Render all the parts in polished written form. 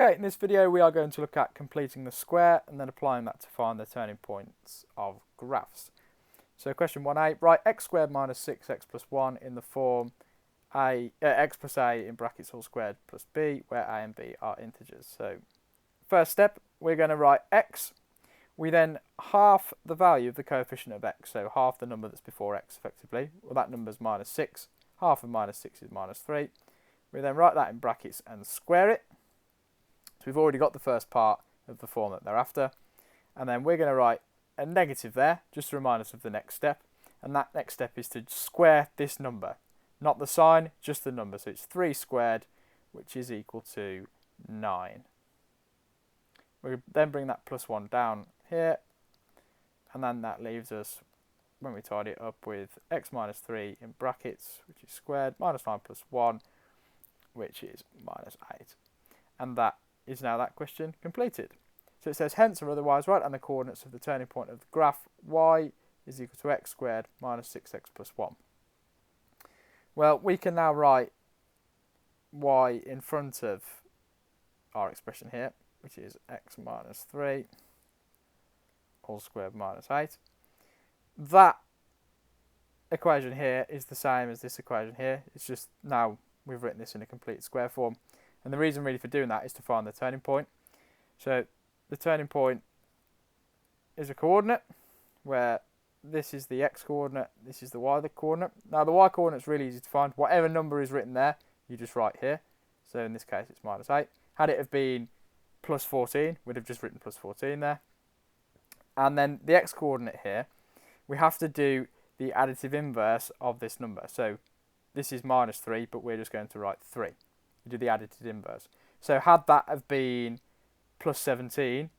Okay, in this video we are going to look at completing the square and then applying that to find the turning points of graphs. So question 1a, write x squared minus 6x plus 1 in the form x plus a in brackets all squared plus b, where a and b are integers. So first step, we're going to write x. We then half the value of the coefficient of x, so half the number that's before x effectively. Well, that number is minus 6. Half of minus 6 is minus 3. We then write that in brackets and square it. So we've already got the first part of the form that they're after. And then we're going to write a negative there, just to remind us of the next step. And that next step is to square this number. Not the sign, just the number. So it's 3 squared, which is equal to 9. We then bring that plus 1 down here. And then that leaves us, when we tidy it up, with x minus 3 in brackets, which is squared, minus 9 plus 1, which is minus 8. And that is now that question completed. So it says hence or otherwise write down the coordinates of the turning point of the graph y is equal to x squared minus 6x plus 1. Well, we can now write y in front of our expression here, which is x minus 3 all squared minus 8. That equation here is the same as this equation here. It's just now we've written this in a complete square form. And the reason really for doing that is to find the turning point. So the turning point is a coordinate where this is the x coordinate, this is the y coordinate. Now the y coordinate is really easy to find. Whatever number is written there, you just write here. So in this case it's minus 8. Had it have been plus 14, we'd have just written plus 14 there. And then the x coordinate here, we have to do the additive inverse of this number. So this is minus 3, but we're just going to write 3. You do the additive inverse. So had that have been plus 17,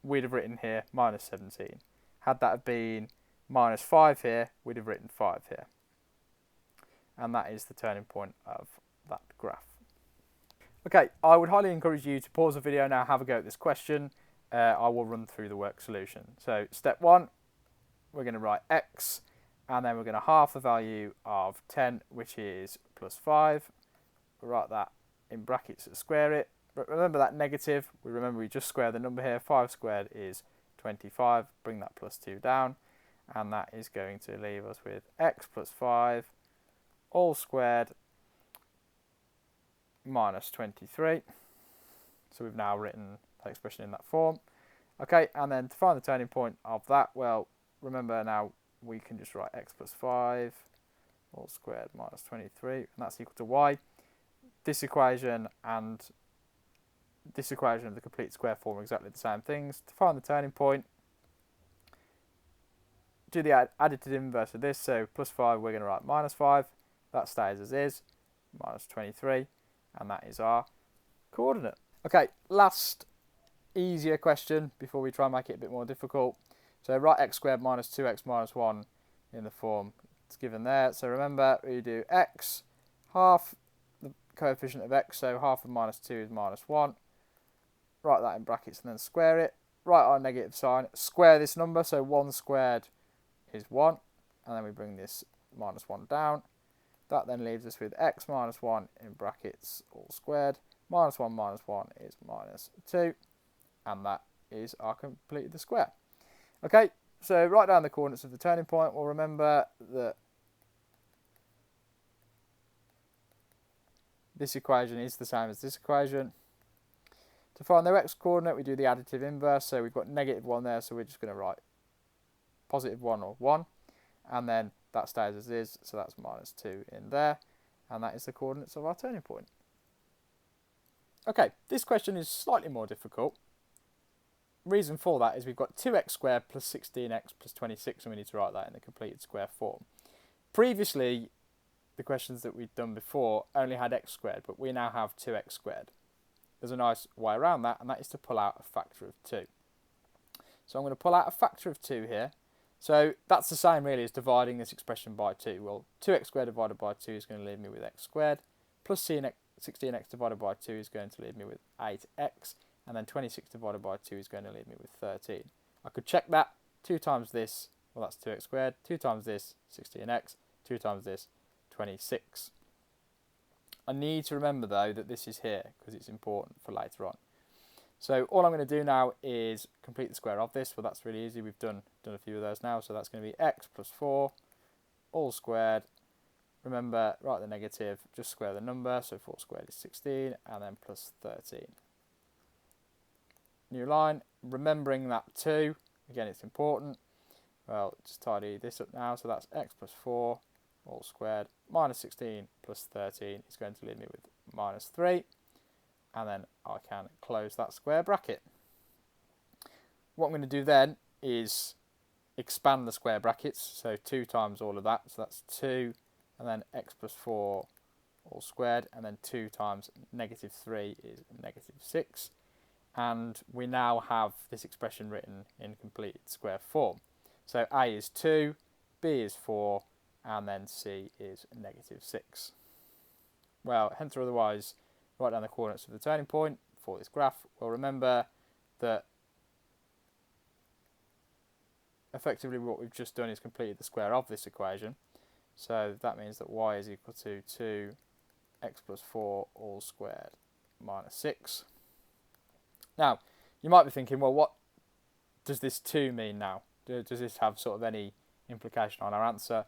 we'd have written here minus 17. Had that have been minus 5 here, we'd have written 5 here. And that is the turning point of that graph. Okay, I would highly encourage you to pause the video now, have a go at this question. I will run through the work solution. So step 1, we're going to write x, and then we're going to half the value of 10, which is plus 5. We'll write that in brackets to square it. But remember that negative, we just square the number here. 5 squared is 25. Bring that plus 2 down. And that is going to leave us with x plus 5 all squared minus 23. So we've now written that expression in that form. Okay, and then to find the turning point of that, well, remember now we can just write x plus 5 all squared minus 23. And that's equal to y. This equation and this equation of the complete square form are exactly the same things. To find the turning point, do the additive inverse of this. So plus 5, we're going to write minus 5. That stays as is, minus 23. And that is our coordinate. Okay, last easier question before we try and make it a bit more difficult. So write x squared minus 2x minus 1 in the form it's given there. So remember, we do x, half the coefficient of x, so half of minus 2 is minus 1. Write that in brackets and then square it. Write our negative sign, square this number, so 1 squared is 1. And then we bring this minus 1 down. That then leaves us with x minus 1 in brackets all squared. Minus 1 is minus 2. And that is our completed the square. Okay, so write down the coordinates of the turning point. Well, remember that this equation is the same as this equation. To find their x coordinate, we do the additive inverse. So we've got negative 1 there, so we're just going to write positive 1 or 1. And then that stays as is, so that's minus 2 in there. And that is the coordinates of our turning point. Okay, this question is slightly more difficult. Reason for that is we've got 2x squared plus 16x plus 26, and we need to write that in the completed square form. Previously, the questions that we'd done before only had x squared, but we now have 2x squared. There's a nice way around that, and that is to pull out a factor of 2. So I'm going to pull out a factor of 2 here. So that's the same really as dividing this expression by 2. Well, 2x squared divided by 2 is going to leave me with x squared, plus 16x divided by 2 is going to leave me with 8x, and then 26 divided by 2 is going to leave me with 13. I could check that. 2 times this, well, that's 2x squared. 2 times this, 16x. 2 times this, 26. I need to remember, though, that this is here because it's important for later on. So all I'm going to do now is complete the square of this. Well, that's really easy. We've done a few of those now. So that's going to be x plus 4 all squared. Remember, write the negative, just square the number. So 4 squared is 16, and then plus 13. New line, remembering that 2. Again, it's important. Well, just tidy this up now. So that's x plus 4 all squared minus 16 plus 13 is going to leave me with minus 3. And then I can close that square bracket. What I'm going to do then is expand the square brackets. So 2 times all of that. So that's 2. And then x plus 4 all squared, and then 2 times negative 3 is negative 6. And we now have this expression written in completed square form. So a is 2, b is 4, and then c is negative 6. Well, hence or otherwise, write down the coordinates of the turning point for this graph. Well, remember that effectively what we've just done is completed the square of this equation. So that means that y is equal to 2x plus 4 all squared minus 6. Now, you might be thinking, well, what does this 2 mean now? Does this have sort of any implication on our answer?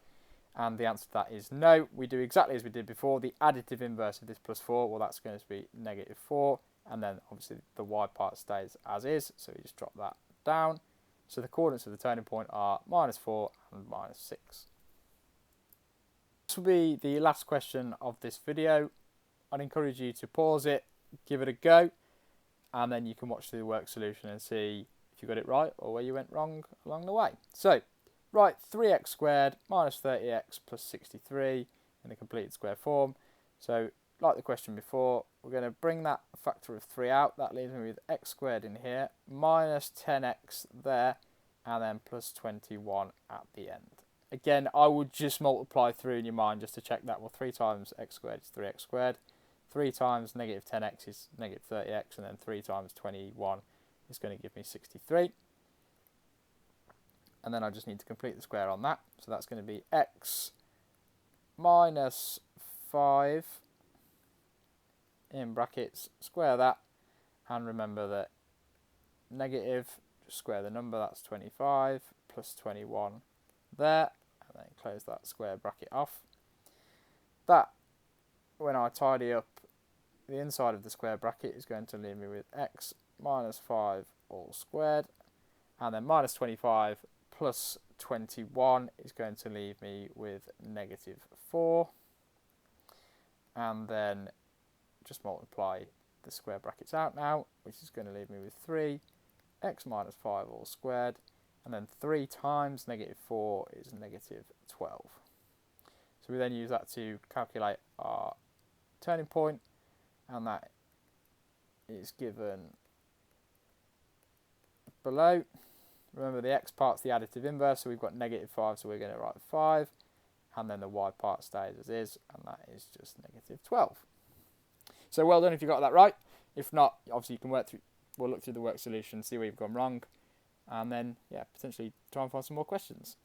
And the answer to that is no. We do exactly as we did before. The additive inverse of this plus 4, well, that's going to be negative 4. And then obviously the y part stays as is. So we just drop that down. So the coordinates of the turning point are minus 4 and minus 6. This will be the last question of this video. I'd encourage you to pause it, give it a go, and then you can watch through the work solution and see if you got it right or where you went wrong along the way. So, write 3x squared minus 30x plus 63 in the completed square form. So, like the question before, we're going to bring that factor of 3 out. That leaves me with x squared in here, minus 10x there, and then plus 21 at the end. Again, I would just multiply through in your mind just to check that. Well, 3 times x squared is 3x squared. 3 times negative 10x is negative 30x. And then 3 times 21 is going to give me 63. And then I just need to complete the square on that. So that's going to be x minus 5 in brackets. Square that. And remember that negative, just square the number. That's 25 plus 21 there. And then close that square bracket off. That, when I tidy up the inside of the square bracket, is going to leave me with x minus 5 all squared, and then minus 25 plus 21 is going to leave me with negative 4, and then just multiply the square brackets out now, which is going to leave me with 3 x minus 5 all squared, and then 3 times negative 4 is negative 12. So we then use that to calculate our turning point, and that is given below. Remember, the x part's the additive inverse, so we've got negative 5, so we're going to write 5, and then the y part stays as is, and that is just negative 12. So well done if you got that right. If not, obviously you can we'll look through the work solution, see where you've gone wrong, and then, yeah, potentially try and find some more questions.